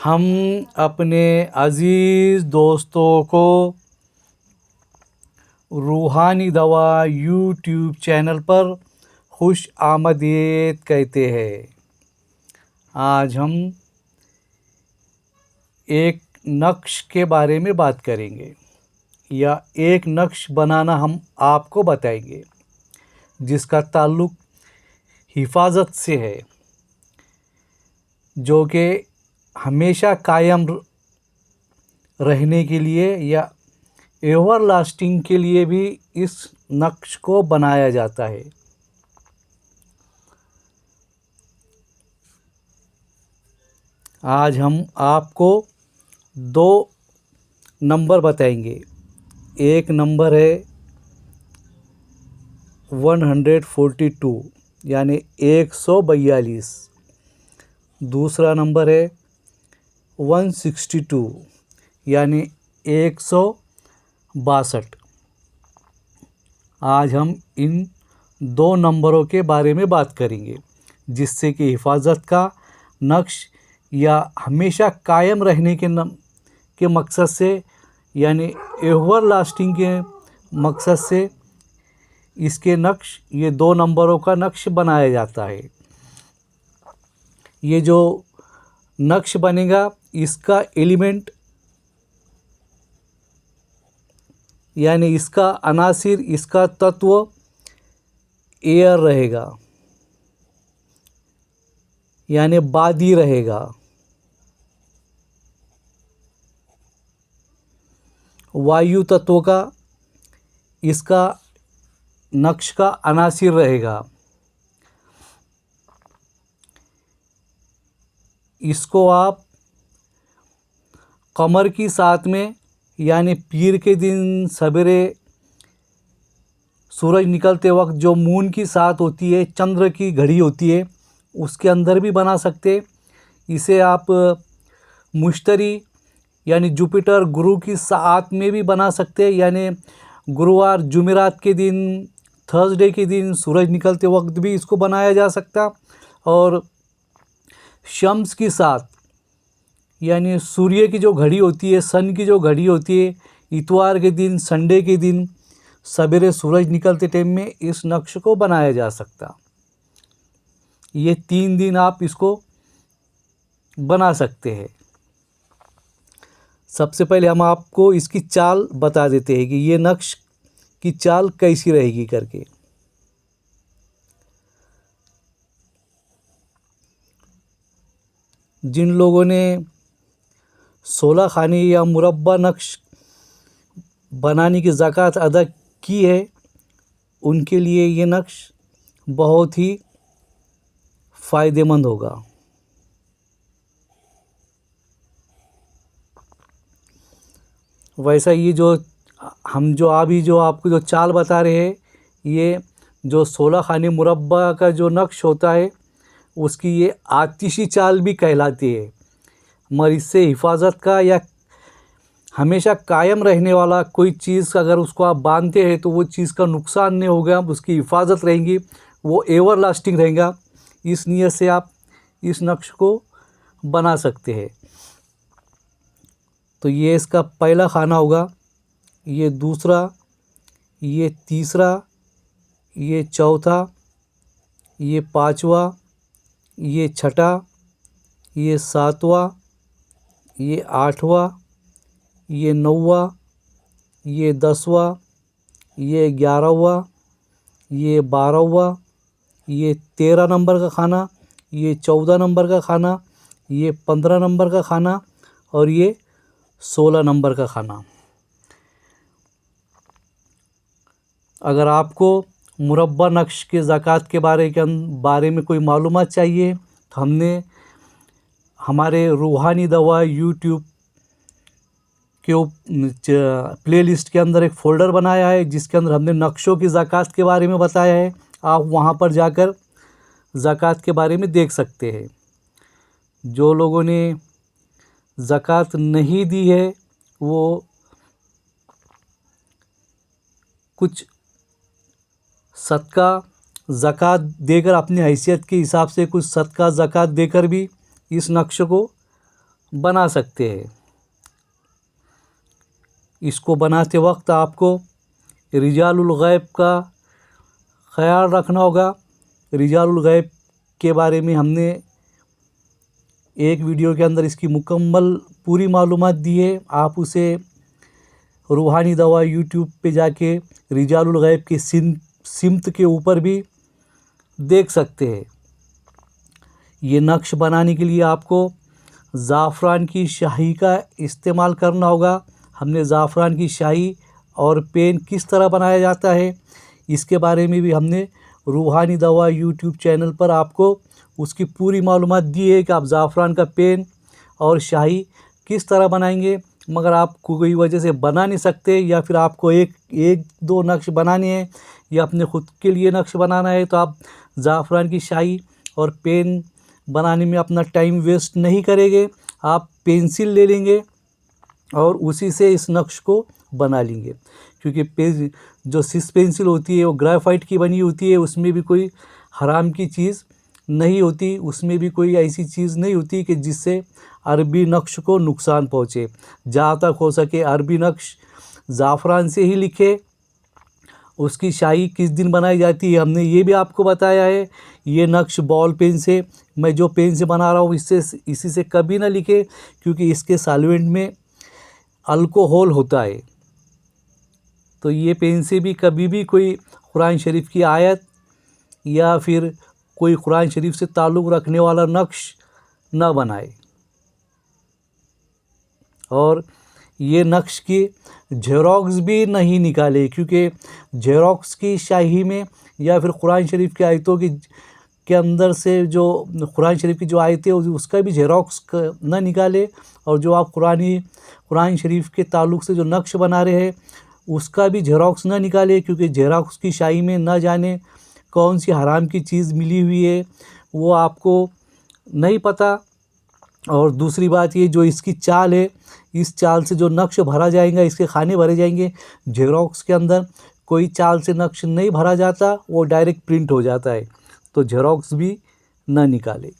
हम अपने अज़ीज़ दोस्तों को रूहानी दवा यूट्यूब चैनल पर खुश आमदीद कहते हैं। आज हम एक नक्श के बारे में बात करेंगे या एक नक्श बनाना हम आपको बताएंगे जिसका ताल्लुक़ हिफाजत से है, जो कि हमेशा कायम रहने के लिए या एवर लास्टिंग के लिए भी इस नक्श को बनाया जाता है। आज हम आपको 2 नंबर बताएंगे। एक नंबर है 142 यानी 142। दूसरा नंबर है 162 यानी 162। आज हम इन 2 नंबरों के बारे में बात करेंगे जिससे कि हिफाजत का नक्श या हमेशा कायम रहने के मकसद से यानी एवर लास्टिंग के मकसद से इसके नक्श, ये 2 नंबरों का नक्श बनाया जाता है। ये जो नक्श बनेगा इसका एलिमेंट यानी इसका अनासिर, इसका तत्व एयर रहेगा यानी बादी रहेगा। वायु तत्व का इसका नक्श का अनासिर रहेगा। इसको आप कमर की साथ में यानी पीर के दिन सवेरे सूरज निकलते वक्त जो मून की साथ होती है, चंद्र की घड़ी होती है, उसके अंदर भी बना सकते। इसे आप मुश्तरी यानी जुपिटर गुरु की साथ में भी बना सकते हैं, यानी गुरुवार जुमेरात के दिन, थर्सडे के दिन सूरज निकलते वक्त भी इसको बनाया जा सकता। और शम्स की साथ यानी सूर्य की जो घड़ी होती है, सन की जो घड़ी होती है, इतवार के दिन, संडे के दिन सवेरे सूरज निकलते टाइम में इस नक्श को बनाया जा सकता। ये 3 दिन आप इसको बना सकते हैं। सबसे पहले हम आपको इसकी चाल बता देते हैं कि ये नक्श की चाल कैसी रहेगी करके। जिन लोगों ने 16 खाने या मुरब्बा नक्श बनाने की ज़कात अदा की है, उनके लिए ये नक्श बहुत ही फ़ायदेमंद होगा। वैसा ये जो हम जो अभी जो आपको जो चाल बता रहे हैं, ये जो 16 खाने मुरब्बा का जो नक्श होता है उसकी ये आतिशी चाल भी कहलाती है। मगर इससे हिफाजत का या हमेशा कायम रहने वाला कोई चीज़ अगर उसको आप बांधते हैं तो वो चीज़ का नुकसान नहीं होगा, उसकी हिफाजत रहेंगी, वो एवर लास्टिंग रहेगा। इस नियत से आप इस नक्श को बना सकते हैं। तो ये इसका पहला खाना होगा, ये दूसरा, ये तीसरा, ये चौथा, ये पांचवा, ये छठा, ये सातवां, ये आठवां, ये नौवां, ये 10वां, ये 11वां, ये 12वां, ये 13 नंबर का खाना, ये 14 नंबर का खाना, ये 15 नंबर का खाना और ये 16 नंबर का खाना। अगर आपको मुरब्बा नक्श के ज़कात के बारे में कोई मालूमात चाहिए तो हमने हमारे रूहानी दवा यूट्यूब के प्लेलिस्ट के अंदर एक फ़ोल्डर बनाया है जिसके अंदर हमने नक्शों की ज़कात के बारे में बताया है। आप वहाँ पर जाकर ज़कात के बारे में देख सकते हैं। जो लोगों ने ज़कात नहीं दी है वो कुछ सदका ज़कात देकर, अपनी हैसियत के हिसाब से कुछ सदका ज़कात देकर भी इस नक्श को बना सकते हैं। इसको बनाते वक्त आपको रिजालुल गैब का ख़याल रखना होगा। रिजालुल गैब के बारे में हमने एक वीडियो के अंदर इसकी मुकम्मल पूरी मालूमात दी है। आप उसे रूहानी दवा यूट्यूब पे जाके रिजालुल गैब के सिमत के ऊपर भी देख सकते हैं। ये नक्श बनाने के लिए आपको ज़ाफ़रान की शाही का इस्तेमाल करना होगा। हमने ज़ाफ़रान की शाही और पेन किस तरह बनाया जाता है इसके बारे में भी हमने रूहानी दवा यूट्यूब चैनल पर आपको उसकी पूरी मालूमात दी है कि आप ज़ाफ़रान का पेन और शाही किस तरह बनाएंगे। मगर आप कोई वजह से बना नहीं सकते या फिर आपको एक दो नक्श बनाने हैं या अपने ख़ुद के लिए नक्श बनाना है, तो आप ज़ाफ़रान की शाही और पेन बनाने में अपना टाइम वेस्ट नहीं करेंगे। आप पेंसिल ले लेंगे और उसी से इस नक्श को बना लेंगे, क्योंकि जो सिस पेंसिल होती है वो ग्रेफाइट की बनी होती है। उसमें भी कोई हराम की चीज़ नहीं होती, उसमें भी कोई ऐसी चीज़ नहीं होती कि जिससे अरबी नक्श को नुकसान पहुँचे। जहाँ तक हो सके अरबी नक्श ज़ाफ़रान से ही लिखे। उसकी शाही किस दिन बनाई जाती है हमने ये भी आपको बताया है। ये नक्श बॉल पेन से, मैं जो पेन से बना रहा हूँ इसी से कभी ना लिखे, क्योंकि इसके सॉल्वेंट में अल्कोहल होता है। तो ये पेन से भी कभी भी कोई कुरान शरीफ की आयत या फिर कोई कुरान शरीफ से ताल्लुक़ रखने वाला नक्श न बनाए। और ये नक्श की ज़ेरॉक्स भी नहीं निकाले, क्योंकि ज़ेरॉक्स की शाही में या फिर कुरान शरीफ की आयतों के अंदर से जो कुरान शरीफ की जो आयतें उसका भी ज़ेरॉक्स ना निकाले। और जो आप कुरान शरीफ के ताल्लुक़ से जो नक्श बना रहे हैं उसका भी ज़ेरॉक्स ना निकाले, क्योंकि ज़ेरॉक्स की शाही में न जाने कौन सी हराम की चीज़ मिली हुई है वो आपको नहीं पता। और दूसरी बात ये जो इसकी चाल है, इस चाल से जो नक्श भरा जाएगा, इसके खाने भरे जाएंगे। ज़ेरॉक्स के अंदर कोई चाल से नक्श नहीं भरा जाता, वो डायरेक्ट प्रिंट हो जाता है। तो ज़ेरॉक्स भी ना निकाले।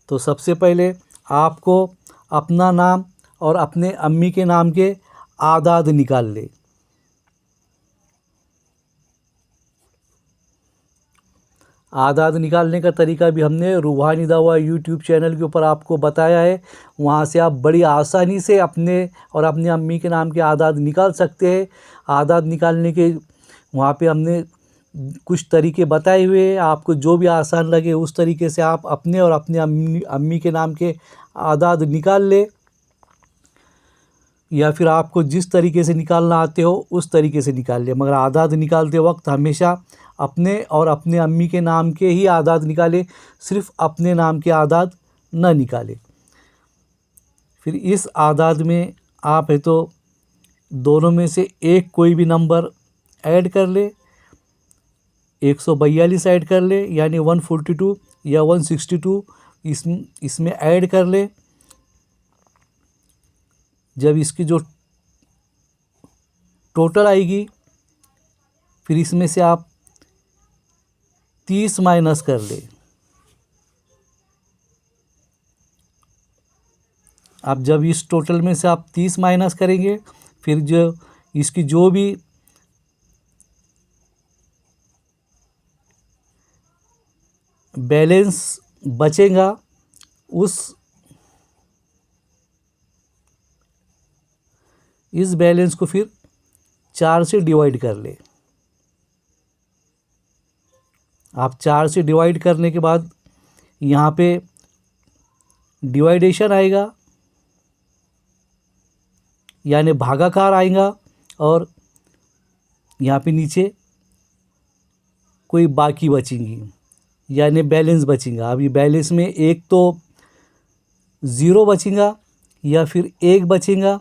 तो सबसे पहले आपको अपना नाम और अपने अम्मी के नाम के आदाद निकाल ले। आदाद निकालने का तरीका भी हमने रूहानी दवा यूट्यूब चैनल के ऊपर आपको बताया है। वहाँ से आप बड़ी आसानी से अपने और अपनी अम्मी के नाम के आदाद निकाल सकते हैं। आदाद निकालने के वहाँ पे हमने कुछ तरीके बताए हुए हैं। आपको जो भी आसान लगे उस तरीके से आप अपने और अपने अम्मी के नाम के आदाद निकाल ले, या फिर आपको जिस तरीके से निकालना आते हो उस तरीके से निकाल ले। मगर आदाद निकालते वक्त हमेशा अपने और अपने अम्मी के नाम के ही आदाद निकाले, सिर्फ़ अपने नाम के आदाद न निकाले। फिर इस आदाद में आप है तो दोनों में से एक कोई भी नंबर ऐड कर ले। 142 ऐड कर ले, यानी 142 या 162 इसमें ऐड कर ले। जब इसकी जो टोटल आएगी फिर इसमें से आप 30 माइनस कर ले। अब जब इस टोटल में से आप 30 माइनस करेंगे, फिर जो इसकी जो भी बैलेंस बचेगा इस बैलेंस को फिर 4 से डिवाइड कर ले। आप 4 से डिवाइड करने के बाद यहाँ पे डिवाइडेशन आएगा, यानी भागाकार आएगा, और यहाँ पे नीचे कोई बाकी बचेंगी, यानी बैलेंस बचेगा। अब ये बैलेंस में एक तो 0 बचेगा, या फिर 1 बचेगा,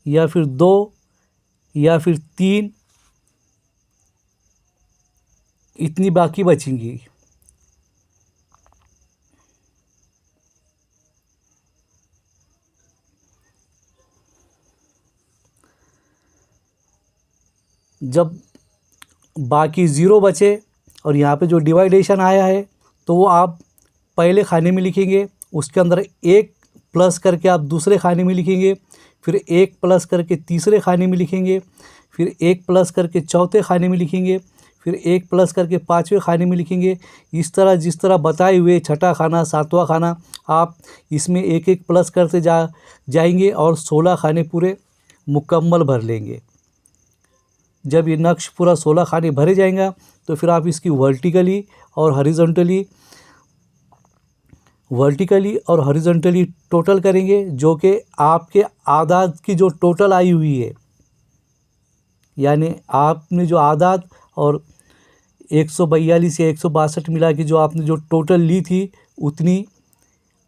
या फिर 2, या फिर 3, इतनी बाकी बचेंगी। जब बाकी 0 बचे और यहाँ पे जो डिवाइडेशन आया है तो वो आप पहले खाने में लिखेंगे उसके अंदर 1 प्लस करके आप दूसरे खाने में लिखेंगे, फिर 1 प्लस करके तीसरे खाने में लिखेंगे, फिर 1 प्लस करके चौथे खाने में लिखेंगे, फिर 1 प्लस करके पाँचवें खाने में लिखेंगे। इस तरह जिस तरह बताए हुए छठा खाना, सातवां खाना, आप इसमें एक एक प्लस करते जाएंगे और 16 खाने पूरे मुकम्मल भर लेंगे। जब ये नक्श पूरा 16 खाने भरे जाएंगा तो फिर आप इसकी वर्टिकली और हॉरिजॉन्टली टोटल करेंगे, जो कि आपके आदाद की जो टोटल आई हुई है, यानी आपने जो आदाद और 142 या 162 मिला के जो आपने जो टोटल ली थी उतनी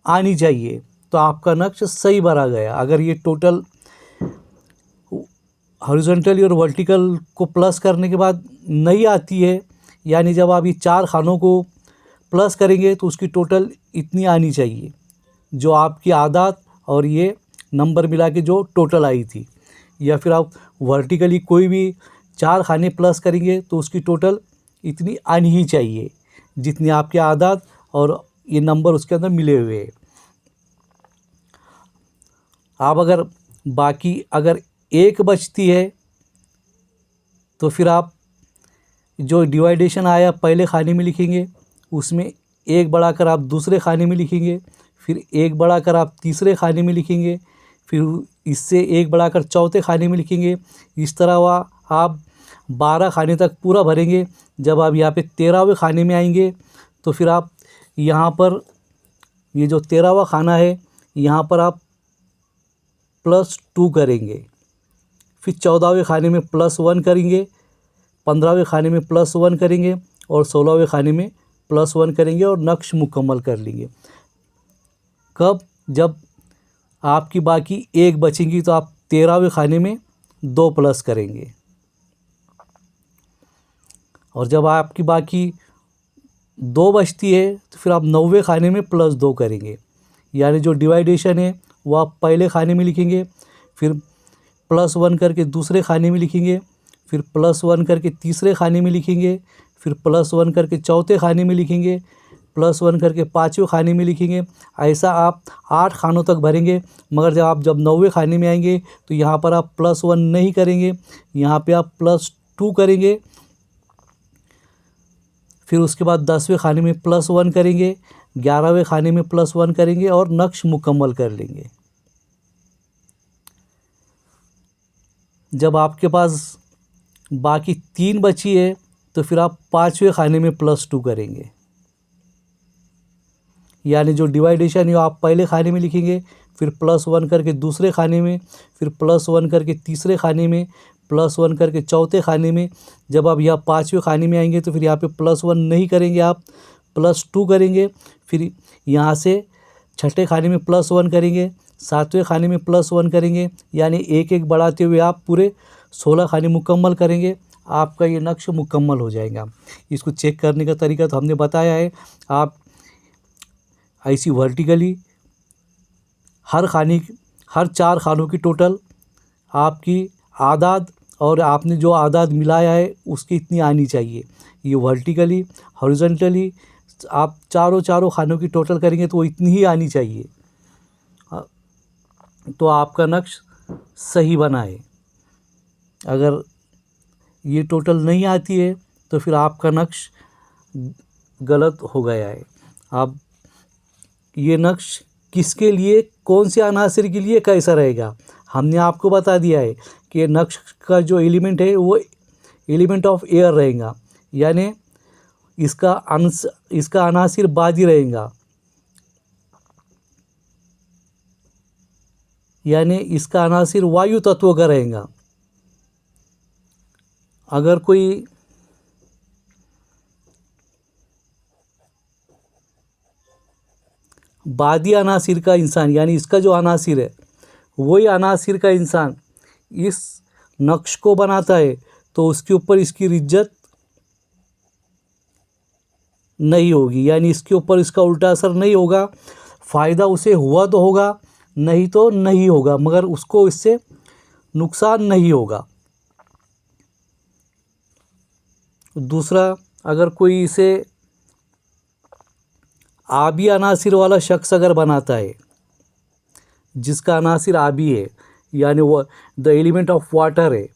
आनी चाहिए, तो आपका नक्श सही भरा गया। अगर ये टोटल हॉरिजॉन्टली और वर्टिकल को प्लस करने के बाद नहीं आती है, यानी जब आप ये 4 खानों को प्लस करेंगे तो उसकी टोटल इतनी आनी चाहिए, जो आपकी आदाद और ये नंबर मिला के जो टोटल आई थी। या फिर आप वर्टिकली कोई भी 4 खाने प्लस करेंगे तो उसकी टोटल इतनी आनी ही चाहिए, जितनी आपके आदाद और ये नंबर उसके अंदर मिले हुए हैं। आप अगर 1 बचती है तो फिर आप जो डिवाइडेशन आया पहले खाने में लिखेंगे, उसमें 1 बढ़ाकर आप दूसरे खाने में लिखेंगे, फिर 1 बढ़ाकर आप तीसरे खाने में लिखेंगे, फिर इससे 1 बढ़ाकर चौथे खाने में लिखेंगे। इस तरह वह आप 12 खाने तक पूरा भरेंगे। जब आप यहाँ पे 13वें खाने में आएंगे तो फिर आप यहाँ पर ये जो 13वां खाना है यहाँ पर आप +2 करेंगे, फिर 14वें खाने में +1 करेंगे, 15वें खाने में +1 करेंगे और 16वें खाने में +1 करेंगे और नक्श मुकम्मल कर लेंगे। कब? जब आपकी बाकी 1 बचेंगी तो आप 13वें खाने में 2 प्लस करेंगे, और जब आपकी बाकी 2 बचती है तो फिर आप 9वें खाने में +2 करेंगे। यानी जो डिवाइडेशन है वो आप पहले खाने में लिखेंगे, फिर +1 करके दूसरे खाने में लिखेंगे, फिर +1 करके तीसरे खाने में लिखेंगे, फिर +1 करके चौथे खाने में लिखेंगे, +1 करके पाँचवें खाने में लिखेंगे। ऐसा आप 8 खानों तक भरेंगे। मगर जब 9वें खाने में आएंगे तो यहाँ पर आप +1 नहीं करेंगे, यहाँ पे आप +2 करेंगे। फिर उसके बाद 10वें खाने में +1 करेंगे, 11वें खाने में +1 करेंगे और नक्श मुकम्मल कर लेंगे। जब आपके पास बाकी 3 बची है तो फिर आप 5वें खाने में +2 करेंगे। यानी जो डिवाइडेशन है आप पहले खाने में लिखेंगे, फिर +1 करके दूसरे खाने में, फिर +1 करके तीसरे खाने में, +1 करके चौथे खाने में। जब आप यहाँ 5वें खाने में आएंगे तो फिर यहाँ पे +1 नहीं करेंगे, आप +2 करेंगे। फिर यहाँ से छठे खाने में +1 करेंगे, 7वें खाने में +1 करेंगे, यानी एक एक बढ़ाते हुए आप पूरे 16 खाने मुकम्मल करेंगे। आपका ये नक्श मुकम्मल हो जाएगा। इसको चेक करने का तरीका तो हमने बताया है। आप ऐसी वर्टिकली हर 4 खानों की टोटल आपकी आदाद और आपने जो आदाद मिलाया है उसकी इतनी आनी चाहिए। ये वर्टिकली हॉरिजॉन्टली आप चारों खानों की टोटल करेंगे तो वो इतनी ही आनी चाहिए, तो आपका नक्श सही बना है। अगर ये टोटल नहीं आती है तो फिर आपका नक्श गलत हो गया है। आप ये नक्श किसके लिए, कौन से अनासिर के लिए कैसा रहेगा, हमने आपको बता दिया है कि ये नक्श का जो एलिमेंट है वो एलिमेंट ऑफ एयर रहेगा, यानी इसका अनासिर बादी रहेगा, यानी इसका अनासिर वायु तत्व का रहेगा। अगर कोई बादी अनासिर का इंसान, यानी इसका जो अनासिर है वही अनासिर का इंसान इस नक्श को बनाता है तो उसके ऊपर इसकी रिज्जत नहीं होगी, यानी इसके ऊपर इसका उल्टा असर नहीं होगा। फ़ायदा उसे हुआ तो होगा, नहीं तो नहीं होगा, मगर उसको इससे नुकसान नहीं होगा। दूसरा, अगर कोई इसे आबी अनासिर वाला शख्स अगर बनाता है, जिसका अनासिर आबी है यानी वो द एलिमेंट ऑफ वाटर है,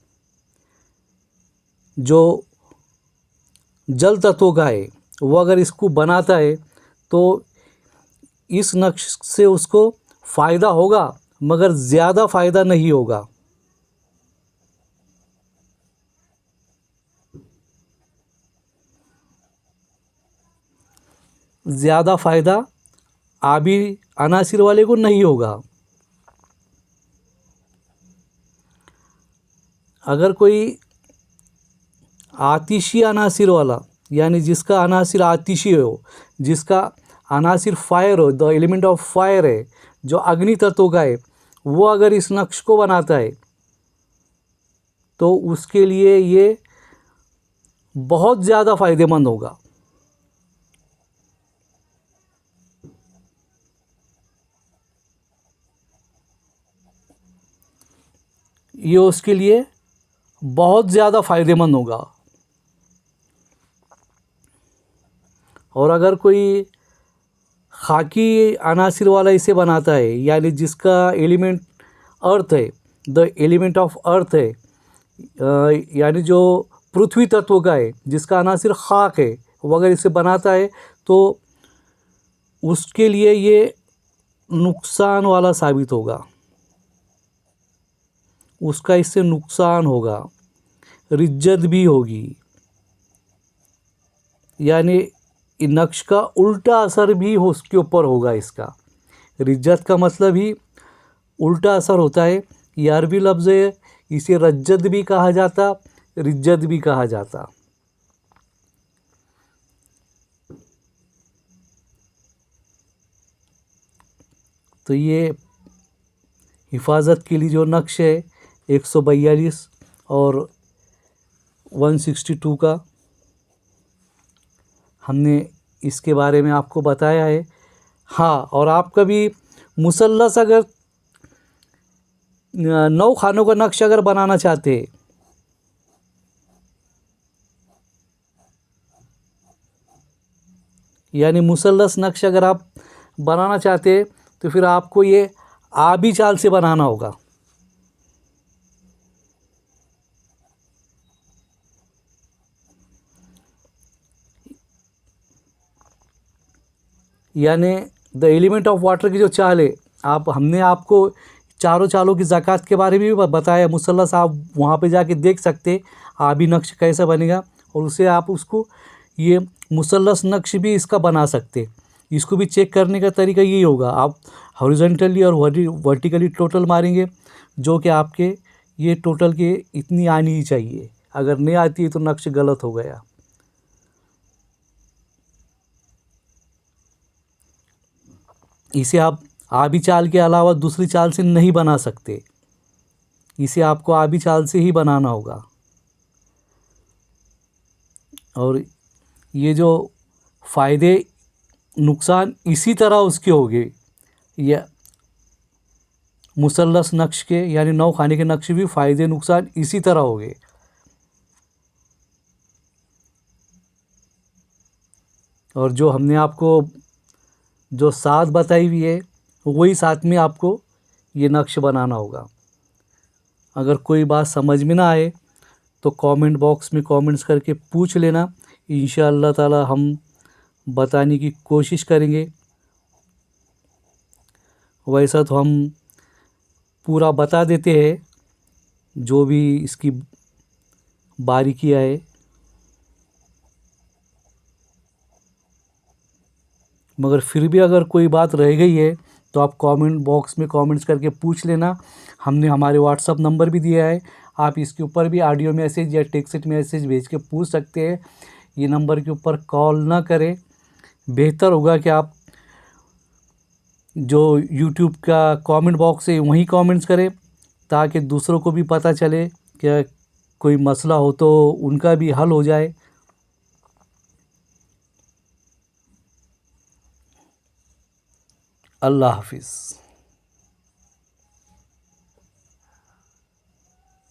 जो जल तत्व का है, वो अगर इसको बनाता है तो इस नक्श से उसको फ़ायदा होगा, मगर ज़्यादा फ़ायदा नहीं होगा। ज़्यादा फ़ायदा आबी अनासिर वाले को नहीं होगा। अगर कोई आतिशी अनासिर वाला यानी जिसका अनासिर आतिशी हो, जिसका अनासिर फायर हो, द एलिमेंट ऑफ फायर है, जो अग्नि तत्व का है, वो अगर इस नक्श को बनाता है तो उसके लिए ये बहुत ज़्यादा फ़ायदेमंद होगा। ये उसके लिए बहुत ज़्यादा फ़ायदेमंद होगा। और अगर कोई खाकी अनासिर वाला इसे बनाता है यानी जिसका एलिमेंट अर्थ है, द एलिमेंट ऑफ अर्थ है, यानी जो पृथ्वी तत्व का है, जिसका अनासिर खाक है, वो अगर इसे बनाता है तो उसके लिए ये नुकसान वाला साबित होगा। उसका इससे नुकसान होगा, रिज्जत भी होगी, यानी नक्श का उल्टा असर भी उसके ऊपर होगा। इसका रिज्जत का मतलब ही उल्टा असर होता है। ये अरबी लफ्ज़ है, इसे रज्जत भी कहा जाता, रिज्जत भी कहा जाता। तो ये हिफाजत के लिए जो नक्श है 142 और 162 का, हमने इसके बारे में आपको बताया है। हाँ, और आप कभी मुसल्लस अगर 9 खानों का नक्श अगर बनाना चाहते हैं, यानी मुसल्लस नक्श अगर आप बनाना चाहते हैं तो फिर आपको ये आबी चाल से बनाना होगा। यानी द एलिमेंट ऑफ वाटर की जो चाल है, हमने आपको चारों चालों की ज़कात के बारे में भी बताया। मुसल्लस आप वहाँ पे जाके देख सकते आबी नक्श कैसा बनेगा, और उसे आप उसको ये मुसल्लस नक्श भी इसका बना सकते। इसको भी चेक करने का तरीका यही होगा, आप हॉरिजॉन्टली और वर्टिकली टोटल मारेंगे, जो कि आपके ये टोटल के इतनी आनी ही चाहिए। अगर नहीं आती है तो नक्श गलत हो गया। इसे आप आबी चाल के अलावा दूसरी चाल से नहीं बना सकते, इसे आपको आबी चाल से ही बनाना होगा। और ये जो फ़ायदे नुकसान इसी तरह उसके होंगे, या मुसल्लस नक्श के यानी 9 खाने के नक्श भी फ़ायदे नुकसान इसी तरह होंगे। और जो हमने आपको जो साथ बताई हुई है, वही साथ में आपको ये नक्श बनाना होगा। अगर कोई बात समझ में ना आए तो कमेंट बॉक्स में कमेंट्स करके पूछ लेना, इंशाअल्लाह ताला हम बताने की कोशिश करेंगे। वैसा तो हम पूरा बता देते हैं, जो भी इसकी बारीकियाँ है, मगर फिर भी अगर कोई बात रह गई है तो आप कमेंट बॉक्स में कमेंट्स करके पूछ लेना। हमने हमारे व्हाट्सअप नंबर भी दिया है, आप इसके ऊपर भी ऑडियो मैसेज या टेक्स्ट मैसेज भेज के पूछ सकते हैं। ये नंबर के ऊपर कॉल ना करें, बेहतर होगा कि आप जो यूट्यूब का कमेंट बॉक्स है वहीं कमेंट्स करें, ताकि दूसरों को भी पता चले कि कोई मसला हो तो उनका भी हल हो जाए। अल्लाह हाफिज़।